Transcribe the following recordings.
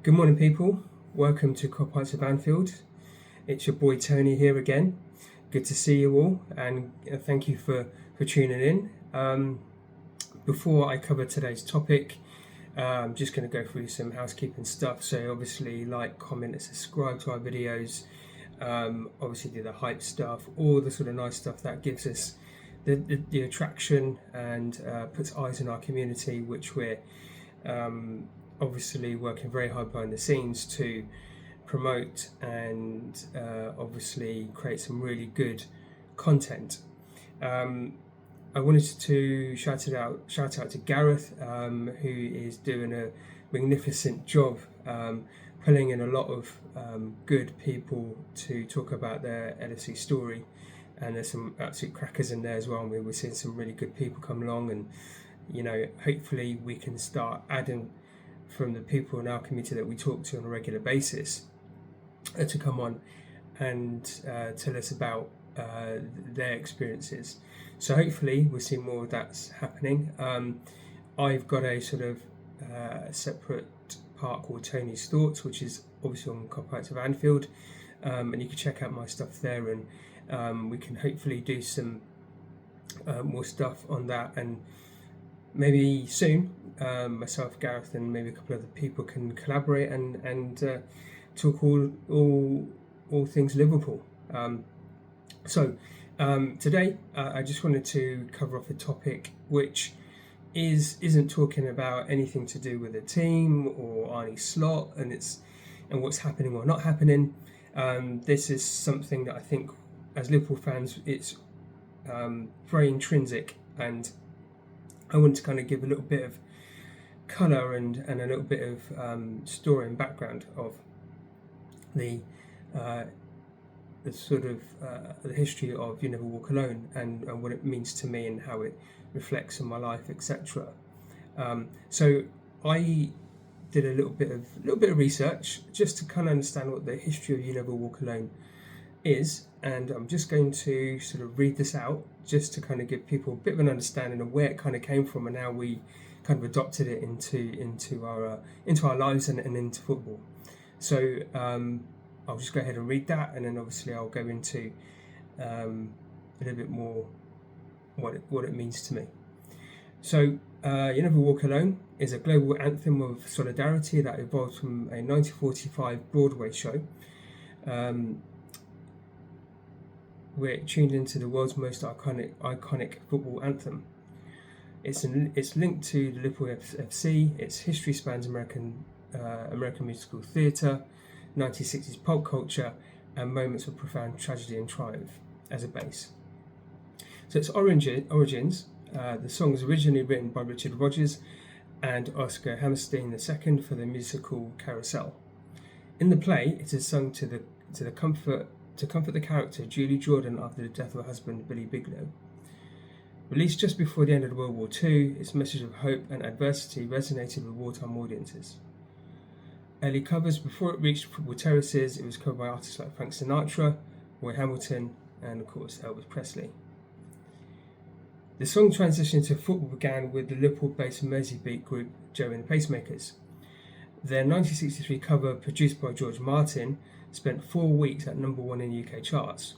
Good morning, people. Welcome to Kopites of Anfield. It's your boy Tony here again. Good to see you all, and thank you for tuning in. Before I cover today's topic, I'm just going to go through some housekeeping stuff. So obviously, like, comment, and subscribe to our videos. Obviously, do the hype stuff, all the sort of nice stuff that gives us the attraction and puts eyes on our community, which we're obviously working very hard behind the scenes to promote and obviously create some really good content. I wanted to shout out to Gareth, who is doing a magnificent job pulling in a lot of good people to talk about their LFC story, and there's some absolute crackers in there as well. We're seeing some really good people come along, and hopefully we can start adding from the people in our community that we talk to on a regular basis to come on and tell us about their experiences. So hopefully we'll see more of that's happening. I've got a sort of separate part called Tony's Thoughts, which is obviously on Kopites of Anfield, and you can check out my stuff there, and we can hopefully do some more stuff on that, and maybe soon myself, Gareth, and maybe a couple of other people can collaborate and talk all things Liverpool. So today I just wanted to cover off a topic which isn't talking about anything to do with the team or Arnie Slot and what's happening or not happening. This is something that I think as Liverpool fans it's very intrinsic, and I want to kind of give a little bit of colour and a little bit of story and background of the sort of the history of You Never Walk Alone, and what it means to me and how it reflects on my life, etc. So I did a little bit of research just to kind of understand what the history of You Never Walk Alone is, and I'm just going to sort of read this out just to kind of give people a bit of an understanding of where it kind of came from and how we kind of adopted it into our lives and into football. So I'll just go ahead and read that, and then obviously I'll go into a little bit more what it means to me. So You Never Walk Alone is a global anthem of solidarity that evolved from a 1945 Broadway show, where it tuned into the world's most iconic football anthem. It's linked to the Liverpool FC. Its history spans American musical theatre, 1960s pulp culture, and moments of profound tragedy and triumph as a base. So its origins, the song was originally written by Richard Rodgers and Oscar Hammerstein II for the musical Carousel. In the play, it is sung to comfort the character Julie Jordan after the death of her husband Billy Bigelow. Released just before the end of World War II, its message of hope and adversity resonated with wartime audiences. Early covers, before it reached football terraces, it was covered by artists like Frank Sinatra, Roy Hamilton, and of course Elvis Presley. The song transition to football began with the Liverpool-based Merseybeat group Joe and the Pacemakers. Their 1963 cover, produced by George Martin, spent 4 weeks at number 1 in UK charts.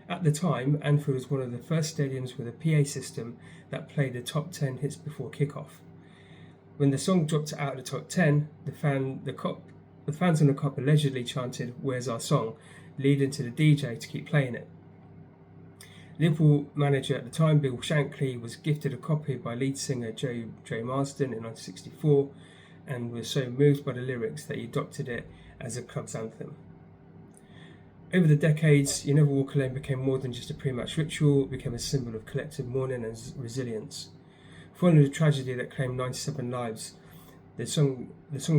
At the time, Anfield was one of the first stadiums with a PA system that played the top 10 hits before kickoff. When the song dropped out of the top 10, the fans on the Kop allegedly chanted, "Where's our song?" leading to the DJ to keep playing it. Liverpool manager at the time, Bill Shankly, was gifted a copy by lead singer Joe Marsden in 1964, and was so moved by the lyrics that he adopted it as a club's anthem. Over the decades, You Never Walk Alone became more than just a pre-match ritual. It became a symbol of collective mourning and resilience. Following the tragedy that claimed 97 lives, the song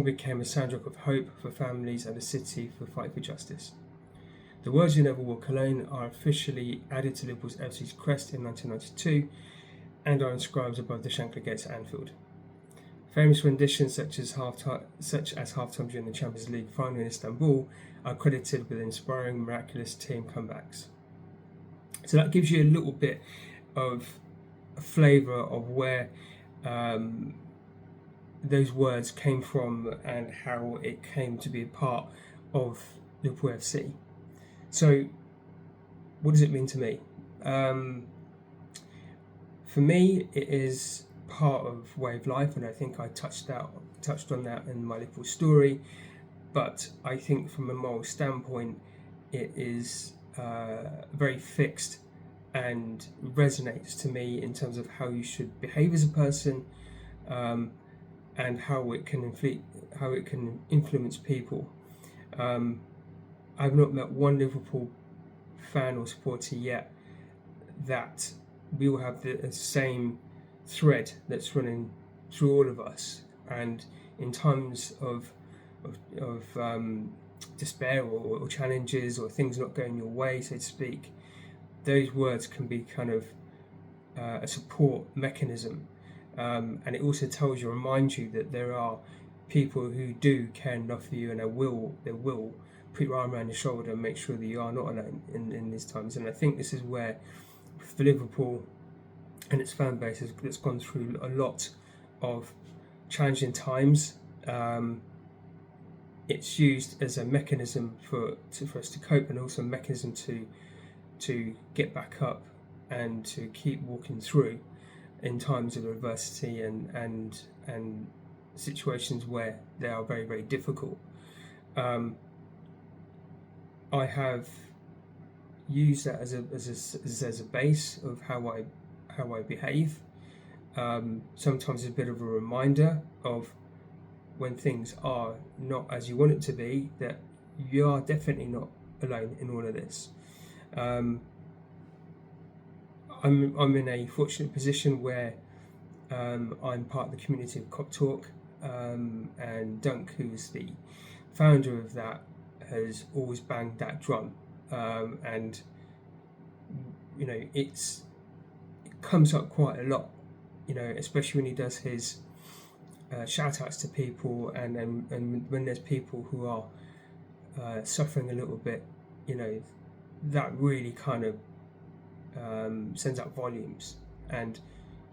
became a soundtrack of hope for families and a city for fight for justice. The words You Never Walk Alone are officially added to Liverpool's FC's crest in 1992 and are inscribed above the Shankly Gates at Anfield. Famous renditions such as halftime during the Champions League final in Istanbul are credited with inspiring miraculous team comebacks. So that gives you a little bit of a flavour of where those words came from and how it came to be a part of Liverpool FC. So, what does it mean to me? For me, it is part of way of life, and I think I touched on that in my Liverpool story. But I think from a moral standpoint, it is very fixed and resonates to me in terms of how you should behave as a person, and how it can influence people. I've not met one Liverpool fan or supporter yet that we all have the same thread that's running through all of us, and in times of despair or challenges or things not going your way, so to speak, those words can be kind of a support mechanism, and it also reminds you that there are people who do care enough for you, and they will put your arm around your shoulder and make sure that you are not alone in these times. And I think this is where, for Liverpool and its fan base, that's gone through a lot of challenging times, it's used as a mechanism for us to cope, and also a mechanism to get back up and to keep walking through in times of adversity and situations where they are very, very difficult. I have used that as a base of how I behave. Sometimes a bit of a reminder of when things are not as you want it to be, that you are definitely not alone in all of this. I'm in a fortunate position where I'm part of the community of Cop Talk, and Dunk, who's the founder of that, has always banged that drum, and it comes up quite a lot, especially when he does his shout outs to people, and when there's people who are suffering a little bit, that really kind of sends out volumes. And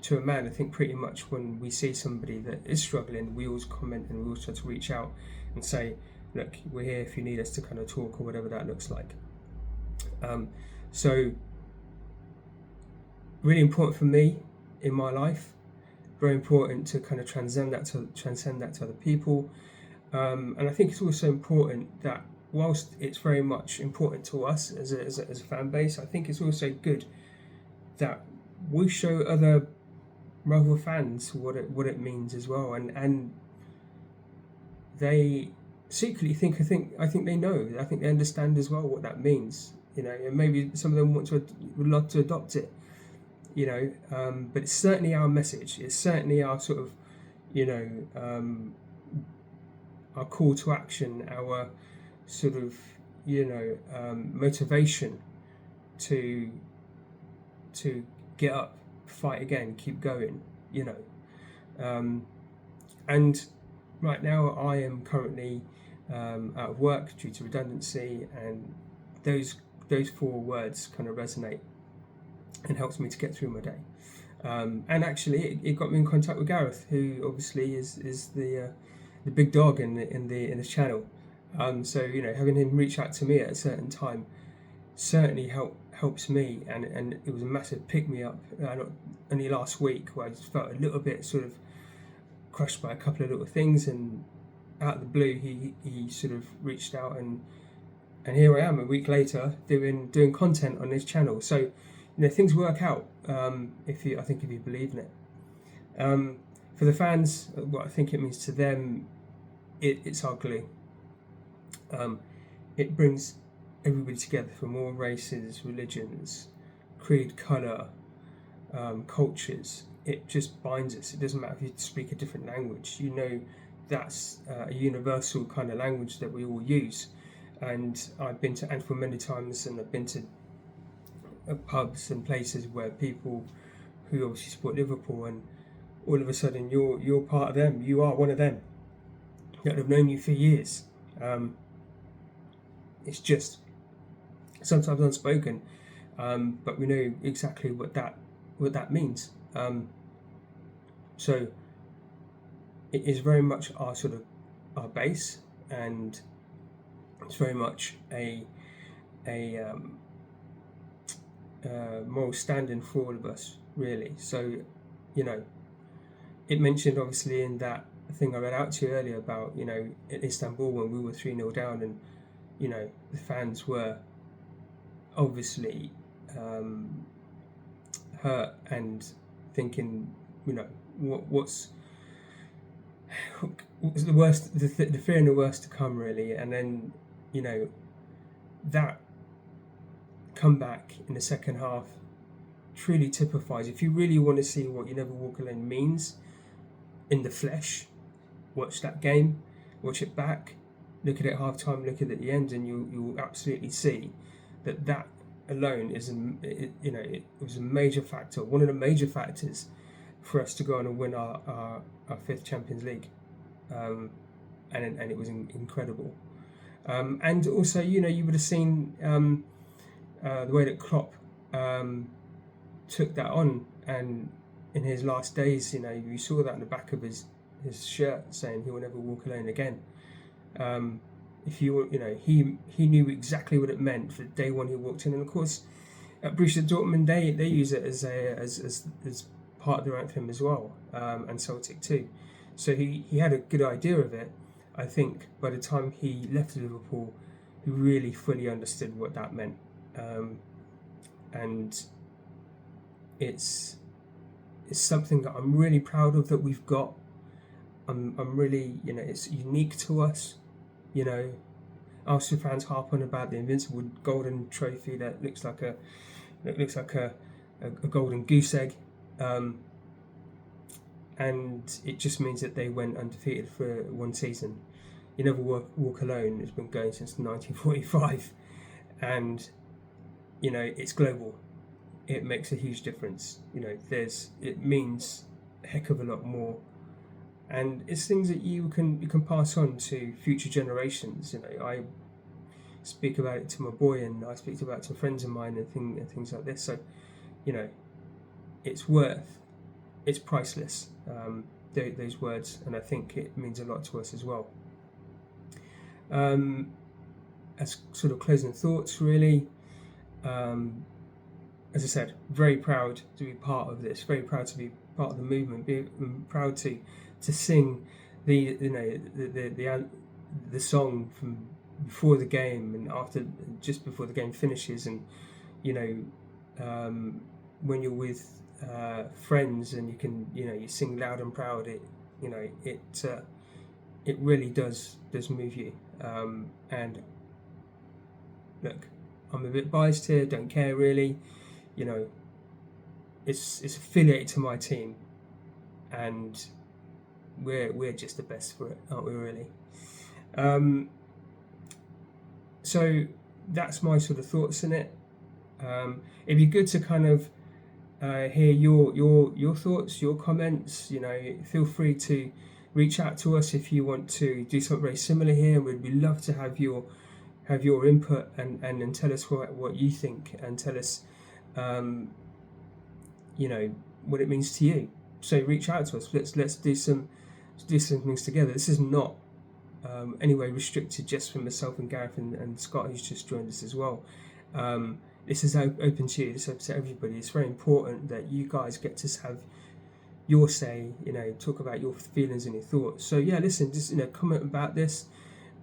to a man, I think pretty much when we see somebody that is struggling, we always comment and we always try to reach out and say, look, we're here if you need us to kind of talk, or whatever that looks like. So really important for me in my life, very important to kind of transcend that to other people, and I think it's also important that whilst it's very much important to us as a fan base, I think it's also good that we show other rival fans what it means as well, and they secretly think they know. I think they understand as well what that means, and maybe some of them would love to adopt it, but it's certainly our message. It's certainly our sort of, our call to action, our sort of, motivation to get up, fight again, keep going, and right now I am currently out of work due to redundancy, and those four words kind of resonate and helps me to get through my day. And actually, it got me in contact with Gareth, who obviously is the big dog in this channel. So having him reach out to me at a certain time certainly helps me, and it was a massive pick me up. Not only last week, where I just felt a little bit sort of crushed by a couple of little things, and out of the blue he sort of reached out, and here I am a week later doing content on this channel. So things work out, if you believe in it. For the fans, what I think it means to them, it's our glue. It brings everybody together from all races, religions, creed, colour, cultures. It just binds us. It doesn't matter if you speak a different language. That's a universal kind of language that we all use. And I've been to Anfield many times, and I've been to pubs and places where people who obviously support Liverpool, and all of a sudden you're part of them. You are one of them that have known you for years. It's just sometimes unspoken, but we know exactly what that means. So it is very much our sort of our base, and it's very much a moral standing for all of us, really. So, you know, it mentioned obviously in that thing I read out to you earlier about, you know, in Istanbul when we were 3-0 down, and, you know, the fans were obviously hurt and thinking, you know, what's the worst, the fear and the worst to come, really. And then, you know, that comeback in the second half truly typifies, if you really want to see what You Never Walk Alone means in the flesh, watch that game, watch it back, look at it half time, look at it at the end, and you'll absolutely see that alone is it was a major factor, one of the major factors for us to go on and win our fifth Champions League, and it was incredible. And also, you know, you would have seen the way that Klopp took that on, and in his last days, you know, you saw that in the back of his shirt saying he will never walk alone again. If you know, he knew exactly what it meant for day one he walked in, and of course at Borussia Dortmund they use it as part of their anthem as well, and Celtic too. So he had a good idea of it. I think by the time he left Liverpool, he really fully understood what that meant, and it's something that I'm really proud of that we've got. I'm really, you know, it's unique to us. You know, Arsenal fans harp on about the invincible golden trophy that looks like a golden goose egg, and it just means that they went undefeated for one season. You Never Walk Alone has been going since 1945, and you know, it's global. It makes a huge difference. You know, it means a heck of a lot more, and it's things that you can pass on to future generations. You know, I speak about it to my boy, and I speak about it to friends of mine, and things like this. So, you know, it's priceless. Those words, and I think it means a lot to us as well. As sort of closing thoughts, really. As I said, very proud to be part of this. Very proud to be part of the movement. Proud to sing the song from before the game and after, just before the game finishes, and you know, when you're with friends and you sing loud and proud. It really does move you. And look, I'm a bit biased here. Don't care really. You know, it's affiliated to my team, and we're just the best for it, aren't we? Really. So that's my sort of thoughts in it. It'd be good to kind of hear your thoughts, your comments. You know, feel free to reach out to us if you want to do something very similar here. We'd love to have your input and tell us what you think, and tell us you know, what it means to you. So reach out to us. Let's do some things together. This is not anyway restricted just for myself and Gareth and Scott, who's just joined us as well. This is open to you. This is open to everybody. It's very important that you guys get to have your say, you know, talk about your feelings and your thoughts. So yeah, listen, just, you know, comment about this,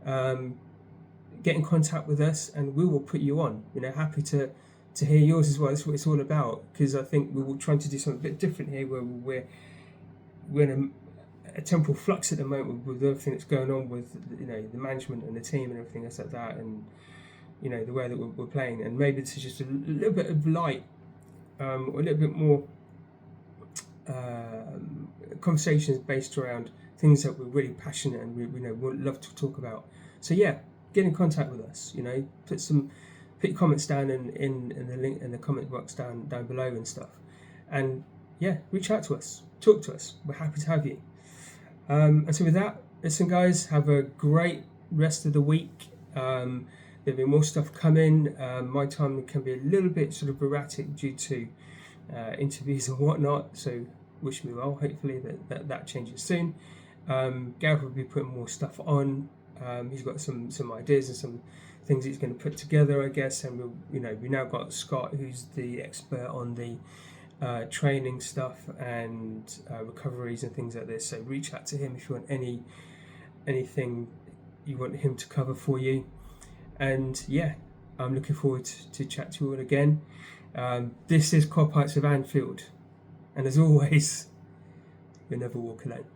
get in contact with us, and we will put you on. You know, happy to hear yours as well. That's what it's all about, because I think we're trying to do something a bit different here, where we're in a temporal flux at the moment with everything that's going on with, you know, the management and the team and everything else like that, and you know, the way that we're playing. And maybe this is just a little bit of light, or a little bit more conversations based around things that we're really passionate and we would love to talk about. So yeah, get in contact with us. You know, put your comments down in the link in the comment box down below and stuff. And yeah, reach out to us, talk to us. We're happy to have you. And so with that, listen guys, have a great rest of the week. There'll be more stuff coming. My time can be a little bit sort of erratic due to interviews and whatnot, so wish me well. Hopefully that changes soon. Gareth will be putting more stuff on. He's got some ideas and some things he's going to put together, I guess. And we now got Scott, who's the expert on the training stuff and recoveries and things like this. So reach out to him if you want anything you want him to cover for you. And yeah, I'm looking forward to chat to you all again. This is Kopites of Anfield, and as always, you'll never walk alone.